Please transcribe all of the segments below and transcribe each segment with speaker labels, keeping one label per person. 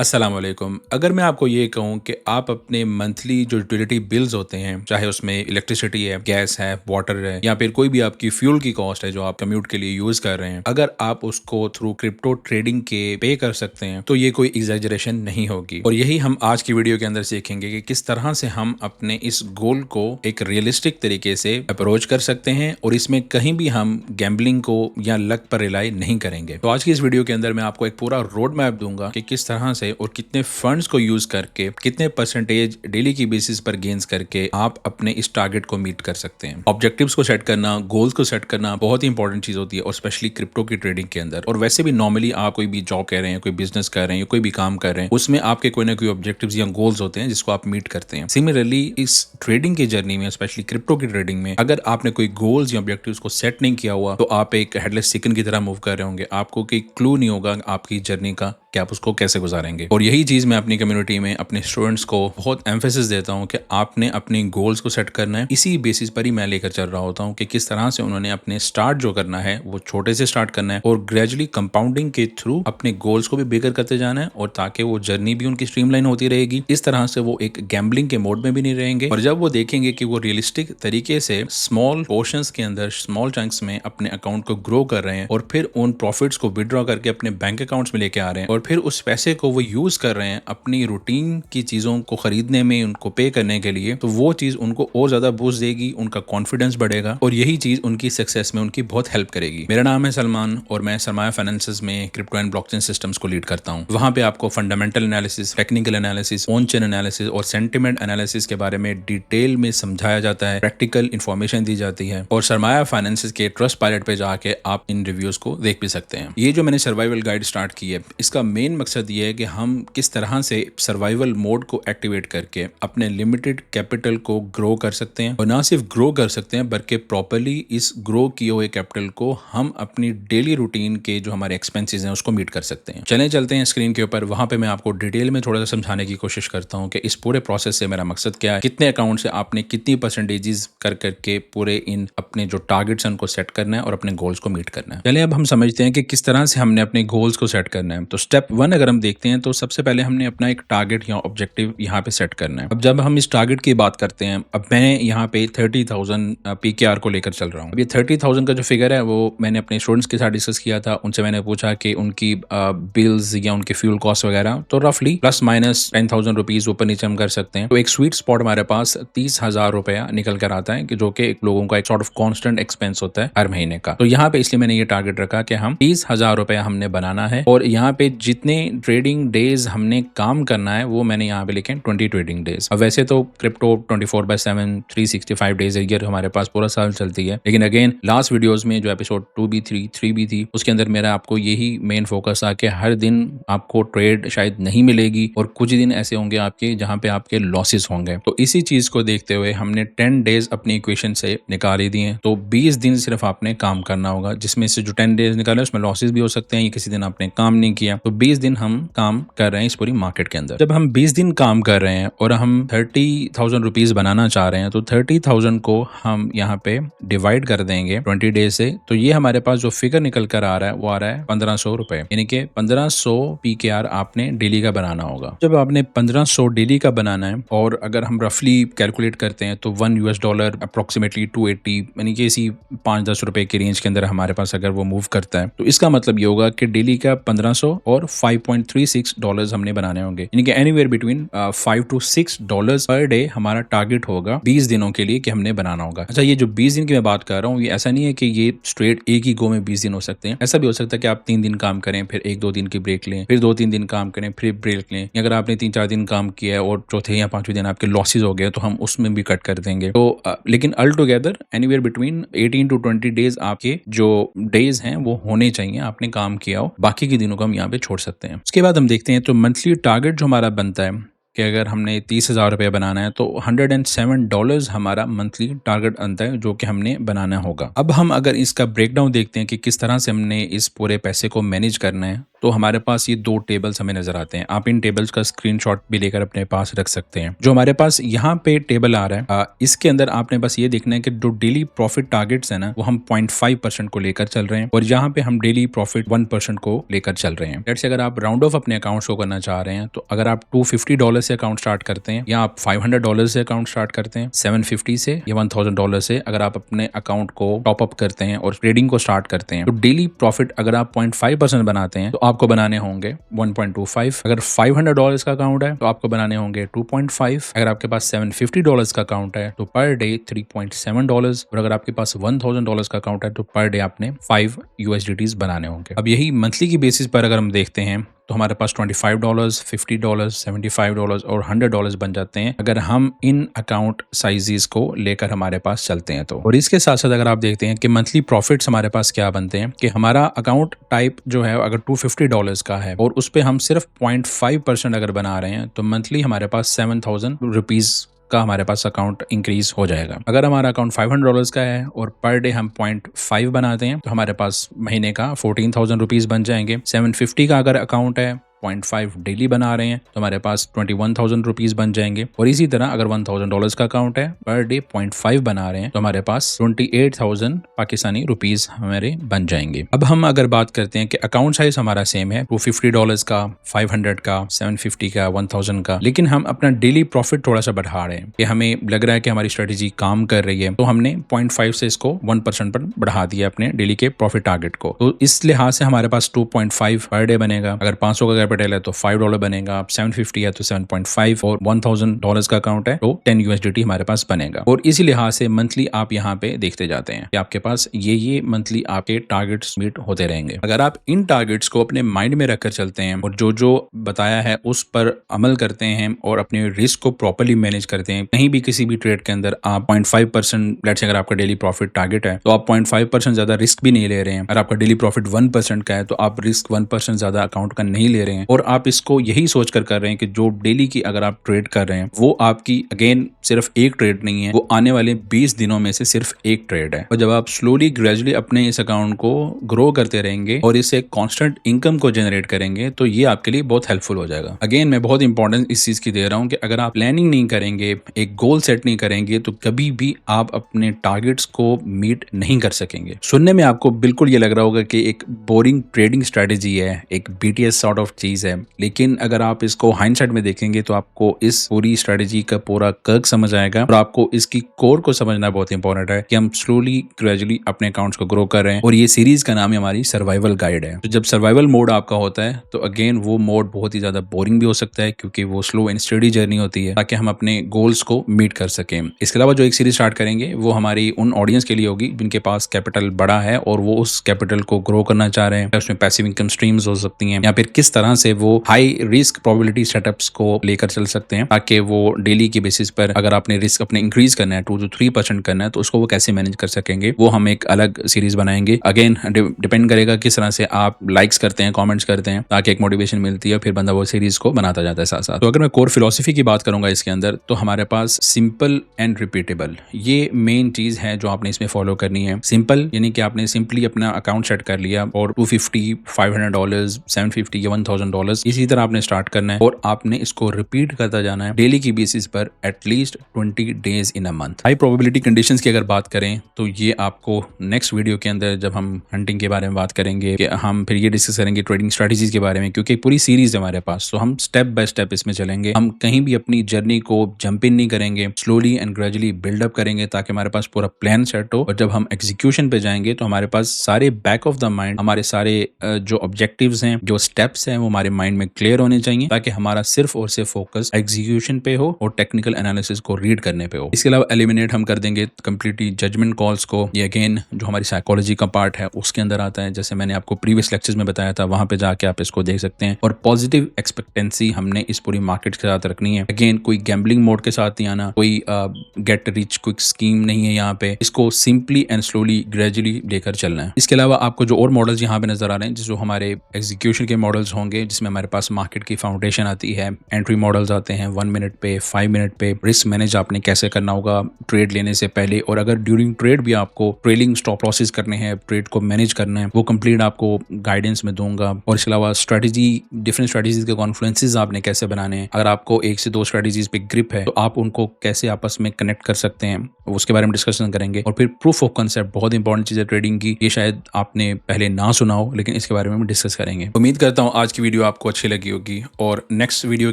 Speaker 1: अस्सलाम वालेकुम। अगर मैं आपको ये कहूँ कि आप अपने मंथली जो यूटिलिटी बिल्स होते हैं, चाहे उसमें इलेक्ट्रिसिटी है, गैस है, वाटर है या फिर कोई भी आपकी फ्यूल की कॉस्ट है जो आप कम्यूट के लिए यूज़ कर रहे हैं, अगर आप उसको थ्रू क्रिप्टो ट्रेडिंग के पे कर सकते हैं, तो ये कोई एग्जैजरेशन नहीं होगी। और यही हम आज की वीडियो के अंदर सीखेंगे कि किस तरह से हम अपने इस गोल को एक रियलिस्टिक तरीके से अप्रोच कर सकते हैं और इसमें कहीं भी हम गैम्बलिंग को या लक पर रिलाई नहीं करेंगे। तो आज की इस वीडियो के अंदर मैं आपको एक पूरा रोड मैप दूंगा कि किस तरह से और कितने फंड्स को यूज करके कितने परसेंटेज डेली की बेसिस पर गेन्स करके आप अपने इस टारगेट को मीट कर सकते हैं। ऑब्जेक्टिव्स को सेट करना, गोल्स को सेट करना बहुत ही इंपॉर्टेंट चीज होती है और स्पेशली क्रिप्टो की ट्रेडिंग के अंदर। और वैसे भी नॉर्मली आप कोई भी जॉब कर रहे हैं, कोई बिजनेस कर रहे हैं, कोई भी काम कर रहे हैं, उसमें आपके कोई ना कोई ऑब्जेक्टिव्स या गोल्स होते हैं जिसको आप मीट करते हैं। सिमिलरली इस ट्रेडिंग की जर्नी में, स्पेशली क्रिप्टो की ट्रेडिंग में, अगर आपने कोई गोल्स या ऑब्जेक्टिव्स को सेट नहीं किया हुआ तो आप एक हेडलेस चिकन की तरह मूव कर रहे होंगे। आपको कोई क्लू नहीं होगा आपकी जर्नी का कि आप उसको कैसे गुजारेंगे। और यही चीज मैं अपनी कम्युनिटी में अपने स्टूडेंट्स को बहुत एम्फेसिस देता हूँ कि आपने अपने गोल्स को सेट करना है। इसी बेसिस पर ही मैं लेकर चल रहा होता हूँ कि किस तरह से उन्होंने अपने स्टार्ट जो करना है वो छोटे से स्टार्ट करना है और ग्रेजुअली कंपाउंडिंग के थ्रू अपने गोल्स को भी बिगर करते जाना है, और ताकि वो जर्नी भी उनकी स्ट्रीमलाइन होती रहेगी। इस तरह से वो एक गैम्बलिंग के मोड में भी नहीं रहेंगे। और जब वो देखेंगे कि वो रियलिस्टिक तरीके से स्मॉल पोर्शंस के अंदर, स्मॉल चंक्स में अपने अकाउंट को ग्रो कर रहे हैं और फिर उन प्रॉफिट्स को विड्रॉ करके अपने बैंक अकाउंट्स में लेके आ रहे हैं और फिर उस पैसे को वो यूज कर रहे हैं अपनी रूटीन की चीजों को खरीदने में, उनको पे करने के लिए, तो वो चीज उनको और ज्यादा बूस्ट देगी, उनका कॉन्फिडेंस बढ़ेगा और यही चीज उनकी सक्सेस में उनकी बहुत हेल्प करेगी। मेरा नाम है सलमान और मैं सरमाया फाइनेंसेस में क्रिप्टो एंड ब्लॉकचेन सिस्टम्स को लीड करता हूँ। वहां पे आपको fundamental analysis, technical analysis, on chain analysis और सेंटिमेंट एनालिसिस के बारे में डिटेल में समझाया जाता है, प्रैक्टिकल इंफॉर्मेशन दी जाती है और सरमाया फाइनेंसेस के ट्रस्ट पायलट पे जाके आप इन रिव्यूज को देख भी सकते हैं। ये जो मैंने सर्वाइवल गाइड स्टार्ट की है, इसका मेन मकसद ये है कि हम किस तरह से सर्वाइवल मोड को एक्टिवेट करके अपने लिमिटेड कैपिटल को ग्रो कर सकते हैं, और ना सिर्फ ग्रो कर सकते हैं बल्कि प्रॉपर्ली इस ग्रो किए हुए कैपिटल को हम अपनी डेली रूटीन के जो हमारे एक्सपेंसेस हैं उसको मीट कर सकते हैं। चले चलते हैं स्क्रीन के ऊपर, वहां पे मैं आपको डिटेल में थोड़ा सा समझाने की कोशिश करता हूं कि इस पूरे प्रोसेस से मेरा मकसद क्या है, कितने अकाउंट से आपने कितनी परसेंटेजेस कर करके पूरे इन अपने जो टारगेट्स हैं उनको सेट करना है और अपने गोल्स को मीट करना है। चलिए अब हम समझते हैं कि किस तरह से हमने अपने गोल्स को सेट करना है। तो स्टेप 1 अगर हम देखते हैं तो सबसे पहले हमने अपना एक टारगेट या ऑब्जेक्टिव यहाँ पे सेट करना है। अब जब हम इस टारगेट की बात करते हैं, अब मैं यहाँ पे 30,000 पीकेआर को लेकर चल रहा हूँ। अब ये 30,000 का जो फिगर है वो मैंने अपने स्टूडेंट्स के साथ डिस्कस किया था। उनसे मैंने पूछा कि उनकी बिल्स या उनके फ्यूल कॉस्ट वगैरह, तो रफली प्लस माइनस 10,000 रुपीज ऊपर नीचे हम कर सकते हैं। तो एक स्वीट स्पॉट हमारे पास 30,000 रुपया निकल कर आता है कि जो कि लोगों का एक सॉर्ट ऑफ कॉन्स्टेंट एक्सपेंस होता है हर महीने का। तो यहाँ पे इसलिए मैंने ये टारगेट रखा कि हम 30,000 रुपया हमने बनाना है और यहाँ पे जितने ट्रेडिंग डेज हमने काम करना है वो मैंने यहाँ पे लिखे 20 ट्रेडिंग डेज। अब वैसे तो क्रिप्टो 24/7 365 डेज ए ईयर हमारे पास पूरा साल चलती है, लेकिन अगेन लास्ट वीडियोस में जो एपिसोड 2 भी थी, 3 भी थी, उसके अंदर मेरा आपको यही मेन फोकस था कि हर दिन आपको ट्रेड शायद नहीं मिलेगी और कुछ दिन ऐसे होंगे आपके जहाँ पे आपके लॉसेस होंगे। तो इसी चीज को देखते हुए हमने 10 डेज अपनी इक्वेशन से निकाल ही दिए। तो 20 दिन सिर्फ आपने काम करना होगा, जिसमें से जो 10 डेज निकाले उसमें लॉसेस भी हो सकते हैं, किसी दिन आपने काम नहीं किया। तो 20 दिन हम काम कर रहे हैं इस पूरी मार्केट के अंदर। जब हम 20 दिन काम कर रहे हैं और हम 30,000 रुपीज बनाना चाह रहे हैं, तो 30,000 को हम यहाँ पे डिवाइड कर देंगे 20 डेज से। तो ये हमारे पास जो फिगर निकल कर आ रहा है वो आ रहा है 1500 रुपए, यानी कि 1500 पीकेआर आपने डेली का बनाना होगा। जब आपने 1500 डेली का बनाना है, और अगर हम रफली कैलकुलेट करते हैं तो $1 अप्रोक्सीमेटली 280, यानी कि इसी 5-10 रुपए के रेंज के अंदर हमारे पास अगर वो मूव करता है, तो इसका मतलब ये होगा कि डेली का 1500 और $5.36 हमने बनाने होंगे, यानी कि anywhere between $5 to $6 per day हमारा टारगेट होगा 20 दिनों के लिए कि हमने बनाना होगा। अच्छा, ये जो 20 दिन की मैं बात कर रहा हूँ, ये ऐसा नहीं है कि ये स्ट्रेट एक ही गो में 20 दिन हो सकते हैं। ऐसा भी हो सकता है कि आप 3 दिन काम करें, फिर 1-2 दिन की ब्रेक लें, फिर 2-3 दिन काम करें, फिर ब्रेक लें। अगर आपने 3-4 दिन काम किया है और चौथे या 5वें दिन आपके लॉसेज हो गए तो हम उसमें भी कट कर देंगे। तो लेकिन all together anywhere between 18 to 20 days आपके जो डेज हैं वो होने चाहिए आपने काम किया हो, बाकी के दिनों को हम यहाँ पे छोड़ सकते हैं। उसके बाद हम देखते हैं तो मंथली टारगेट जो हमारा बनता है कि अगर हमने 30,000 रुपये बनाना है तो $107 हमारा मंथली टारगेट बनता है जो कि हमने बनाना होगा। अब हम अगर इसका ब्रेकडाउन देखते हैं कि किस तरह से हमने इस पूरे पैसे को मैनेज करना है, तो हमारे पास ये 2 टेबल्स हमें नजर आते हैं। आप इन टेबल्स का स्क्रीनशॉट भी लेकर अपने पास रख सकते हैं। जो हमारे पास यहाँ पे टेबल आ रहा है, इसके अंदर आपने बस ये देखना है कि जो डेली प्रॉफिट टारगेट्स है ना, वो हम 0.5% को लेकर चल रहे हैं और यहाँ पे हम डेली प्रॉफिट 1% को लेकर चल रहे हैं। लेट्स से अगर आप राउंड ऑफ अपने अकाउंट्स को करना चाह रहे हैं, तो अगर आप $250 से अकाउंट स्टार्ट करते हैं या आप $500 से अकाउंट स्टार्ट करते हैं, 750 से या $1000 से अगर आप अपने अकाउंट को टॉप अप करते हैं और ट्रेडिंग को स्टार्ट करते हैं, तो डेली प्रॉफिट अगर आप 0.5% बनाते हैं तो आपको बनाने होंगे 1.25। अगर $500 का अकाउंट है तो आपको बनाने होंगे 2.5। अगर आपके पास $750 का अकाउंट है तो पर डे $3.7, और अगर आपके पास $1000 का अकाउंट है तो पर डे आपने 5 USDTs बनाने होंगे। अब यही मंथली की बेसिस पर अगर हम देखते हैं तो हमारे पास $25, $50, $75 और $100 बन जाते हैं अगर हम इन अकाउंट साइजेस को लेकर हमारे पास चलते हैं तो। और इसके साथ साथ अगर आप देखते हैं कि मंथली प्रॉफिट्स हमारे पास क्या बनते हैं, कि हमारा अकाउंट टाइप जो है अगर $250 का है और उस पे हम सिर्फ 0.5% अगर बना रहे हैं तो मंथली हमारे पास ₹7,000 का हमारे पास अकाउंट इंक्रीज हो जाएगा। अगर हमारा अकाउंट $500 का है और पर डे हम 0.5 बनाते हैं तो हमारे पास महीने का ₹14,000 बन जाएंगे। 750 का अगर अकाउंट है, 0.5 डेली बना रहे हैं तो हमारे पास ₹21,000 बन जाएंगे। और इसी तरह अगर $1,000 का अकाउंट है, पर डे 0.5 बना रहे हैं तो हमारे पास 28,000 पाकिस्तानी रुपीस हमारे बन जाएंगे। अब हम अगर बात करते हैं कि अकाउंट साइज हमारा सेम है, $250 का, 500 का, 750 का, 1000 का, लेकिन हम अपना डेली प्रॉफिट थोड़ा सा बढ़ा रहे हैं कि हमें लग रहा है कि हमारी स्ट्रेटेजी काम कर रही है, तो हमने 0.5 से इसको 1% पर बढ़ा दिया अपने डेली के प्रॉफिट टारगेट को। तो इस लिहाज से हमारे पास 2.5 पर डे बनेगा। अगर 500 का कैपिटल है तो $5 बनेगा, आप 750 है तो 7.5 और $1000 का अकाउंट है तो 10 USDT हमारे पास बनेगा। और इसी लिहाज से मंथली आप यहाँ पे देखते जाते हैं कि आपके पास ये मंथली आपके टारगेट्स मीट होते रहेंगे। अगर आप इन टारगेट्स को अपने माइंड में रखकर चलते हैं और जो जो बताया है उस पर अमल करते हैं और अपने रिस्क को प्रॉपर्ली मैनेज करते हैं, कहीं भी किसी भी ट्रेड के अंदर आप 0.5%, लेट्स से अगर आपका डेली प्रॉफिट टारगेट है तो आप 0.5% ज्यादा रिस्क भी नहीं ले रहे हैं। अगर आपका डेली प्रॉफिट 1% का है तो आप रिस्क 1% ज्यादा अकाउंट का नहीं ले रहे हैं और आप इसको यही सोच कर रहे हैं कि जो डेली की अगर आप ट्रेड कर रहे हैं वो आपकी अगेन सिर्फ एक ट्रेड नहीं है, वो आने वाले 20 दिनों में से सिर्फ एक ट्रेड है। और जब आप स्लोली ग्रेजुअली अपने इस अकाउंट को ग्रो करते रहेंगे और इससे कांस्टेंट इनकम को जनरेट करेंगे तो ये आपके लिए बहुत हेल्पफुल हो जाएगा। अगेन मैं बहुत इंपॉर्टेंस इस चीज की दे रहा हूं कि अगर आप प्लानिंग नहीं करेंगे, एक गोल सेट नहीं करेंगे तो कभी भी आप अपने टारगेट्स को मीट नहीं कर सकेंगे। सुनने में आपको बिल्कुल ये लग रहा होगा कि एक बोरिंग ट्रेडिंग स्ट्रेटेजी है, एक BTS सॉर्ट ऑफ चीज है, लेकिन अगर आप इसको हाइंडसाइट में देखेंगे तो आपको इस पूरी स्ट्रेटेजी का पूरा कर्क समझ आएगा और आपको इसकी कोर को समझना बहुत इंपॉर्टेंट है कि हम स्लोली ग्रेजुअली अपने अकाउंट्स को ग्रो कर रहे हैं। और ये सीरीज का नाम है हमारी सर्वाइवल गाइड है। तो जब सर्वाइवल मोड आपका होता है तो अगेन वो मोड बहुत ही ज्यादा बोरिंग भी हो सकता है क्योंकि वो स्लो एंड स्टडी जर्नी होती है ताकि हम अपने गोल्स को मीट कर सकें। इसके अलावा जो एक सीरीज स्टार्ट करेंगे वो हमारी उन ऑडियंस के लिए होगी जिनके पास कैपिटल बड़ा है और वो उस कैपिटल को ग्रो करना चाह रहे हैं। उसमें पैसिव इनकम स्ट्रीम्स हो सकती हैं या फिर किस तरह से वो हाई रिस्क प्रोबेबिलिटी सेटअप्स को लेकर चल सकते हैं ताकि वो डेली के बेसिस पर अगर आपने रिस्क अपने इंक्रीज करना है 2 to 3% करना है तो उसको वो कैसे मैनेज कर सकेंगे, वो हम एक अलग सीरीज बनाएंगे। अगेन डिपेंड करेगा किस तरह से आप लाइक्स करते हैं, कमेंट्स करते हैं, ताकि एक मोटिवेशन मिलती है, फिर बंदा वो सीरीज को बनाता जाता है साथ साथ। तो अगर मैं कोर फिलोसफी की बात करूंगा इसके अंदर तो हमारे पास सिंपल एंड रिपीटेबल ये मेन चीज है जो आपने इसमें फॉलो करनी है। सिंपल यानी कि आपने सिंपली अपना अकाउंट सेट कर लिया और $250, $500, $750 या $1000 इसी तरह आपने स्टार्ट करना है और आपने इसको रिपीट करता जाना है डेली की बेसिस पर at least 20 days in a month. High probability conditions की अगर बात करें तो ये आपको नेक्स्ट वीडियो के अंदर जब हम हंटिंग के बारे में बात करेंगे कि हम फिर ये डिस्कस करेंगे ट्रेडिंग स्ट्रेटजीज के बारे में, क्योंकि पूरी सीरीज है हमारे पास, तो हम स्टेप बाय स्टेप इसमें चलेंगे। हम कहीं भी अपनी जर्नी को जंप इन नहीं करेंगे, स्लोली एंड ग्रेजुअली बिल्डअप करेंगे ताकि हमारे पास पूरा प्लान सेट हो और जब हम एग्जीक्यूशन पे जाएंगे तो हमारे पास सारे बैक ऑफ द माइंड हमारे सारे जो ऑब्जेक्टिव्स हैं, जो स्टेप्स हैं वो हमारे माइंड में क्लियर होने चाहिए ताकि हमारा सिर्फ और सिर्फ फोकस एग्जीक्यूशन पे हो और टेक्निकल एनालिसिस को रीड करने पे हो। इसके अलावा एलिमिनेट हम कर देंगे कंप्लीटली जजमेंट कॉल्स को। ये अगेन जो हमारी साइकोलॉजी का पार्ट है उसके अंदर आता है, जैसे मैंने आपको प्रीवियस लेक्चर्स में बताया था, वहां पे जाके आप इसको देख सकते हैं। और पॉजिटिव एक्सपेक्टेंसी हमने इस पूरी मार्केट के साथ रखनी है। अगेन कोई गैम्बलिंग मोड के साथ नहीं आना, कोई गेट रिच क्विक स्कीम नहीं है यहाँ पे। इसको सिंपली एंड स्लोली ग्रेजुअली लेकर चलना है। इसके अलावा आपको जो और मॉडल्स यहाँ पे नजर आ रहे हैं जो हमारे एग्जीक्यूशन के मॉडल्स होंगे करेंगे जिसमें हमारे पास मार्केट की फाउंडेशन आती है, एंट्री मॉडल्स आते हैं 1 मिनट पे, 5 मिनट पे, रिस्क मैनेज आपने कैसे करना होगा ट्रेड लेने से पहले, और अगर ड्यूरिंग ट्रेड भी आपको ट्रेलिंग स्टॉप लॉसेस करने हैं, ट्रेड को मैनेज करना है, वो कंप्लीट आपको गाइडेंस में दूंगा। और इसके अलावा स्ट्रेटजी, डिफरेंट स्ट्रेटजीज के कॉन्फ्लुएंसेस आपने कैसे बनाने हैं, अगर आपको 1 से 2 स्ट्रेटजीज पे ग्रिप है तो आप उनको कैसे आपस में कनेक्ट कर सकते हैं, उसके बारे में डिस्कशन करेंगे। और फिर प्रूफ ऑफ कंसेप्ट, बहुत इंपॉर्टेंट चीज़ है ट्रेडिंग की, ये शायद आपने पहले ना सुना हो लेकिन इसके बारे में हम डिस्कस करेंगे। उम्मीद करता हूँ आज की वीडियो आपको अच्छी लगी होगी, और नेक्स्ट वीडियो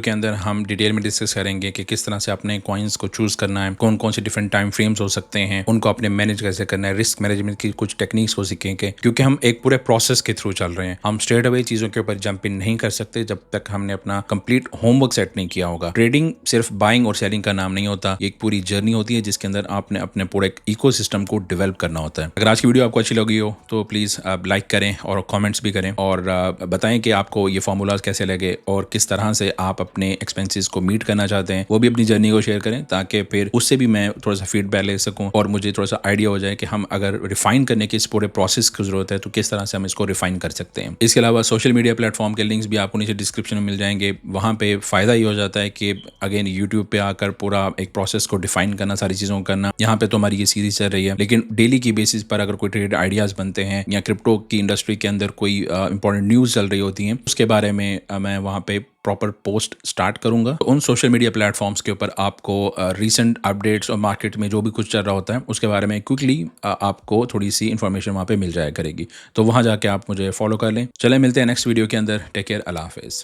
Speaker 1: के अंदर हम डिटेल में डिस्कस करेंगे कि किस तरह से अपने कॉइन्स को चूज करना है, कौन कौन से डिफरेंट टाइम फ्रेम्स हो सकते हैं, उनको अपने मैनेज कैसे करना है, रिस्क मैनेजमेंट की कुछ टेक्निक्स को सीखेंगे, क्योंकि हम एक पूरे प्रोसेस के थ्रू चल रहे हैं। हम स्ट्रेट अवे चीज़ों के ऊपर जंप इन नहीं कर सकते जब तक हमने अपना कंप्लीट होमवर्क सेट नहीं किया होगा। ट्रेडिंग सिर्फ बाइंग और सेलिंग का नाम नहीं होता, ये एक पूरी जर्नी होती है जिसके अंदर आपने अपने पूरे इकोसिस्टम को डेवलप करना होता है। अगर आज की वीडियो आपको अच्छी लगी हो तो प्लीज़ आप लाइक करें और कमेंट्स भी करें, और बताएं कि आपको ये फॉर्मूलाज कैसे लगे और किस तरह से आप अपने एक्सपेंसेस को मीट करना चाहते हैं। वो भी अपनी जर्नी को शेयर करें ताकि फिर उससे भी मैं थोड़ा सा फीडबैक ले सकूं और मुझे थोड़ा सा आइडिया हो जाए कि हम अगर रिफाइन करने की इस पूरे प्रोसेस की जरूरत है तो किस तरह से हम इसको रिफाइन कर सकते हैं। इसके अलावा सोशल मीडिया प्लेटफॉर्म के लिंक्स भी आपको नीचे डिस्क्रिप्शन में मिल जाएंगे। वहाँ पे फ़ायदा ये हो जाता है कि अगेन यूट्यूब पे आकर पूरा एक प्रोसेस को डिफाइन करना, सारी चीज़ों को करना, यहाँ पे तो हमारी ये सीरीज चल रही है, लेकिन डेली की बेसिस पर अगर कोई ट्रेड आइडियाज़ बनते हैं या क्रिप्टो की इंडस्ट्री के अंदर कोई इंपॉर्टेंट न्यूज़ चल रही होती हैं, उसके बारे में मैं वहाँ पे प्रॉपर पोस्ट स्टार्ट करूंगा। तो उन सोशल मीडिया प्लेटफॉर्म्स के ऊपर आपको रीसेंट अपडेट्स और मार्केट में जो भी कुछ चल रहा होता है उसके बारे में क्विकली आपको थोड़ी सी इन्फॉर्मेशन वहाँ पे मिल जाया करेगी। तो वहाँ जाके आप मुझे फॉलो कर लें। चले मिलते हैं नेक्स्ट वीडियो के अंदर। टेक केयर, अल्लाह हाफिज़।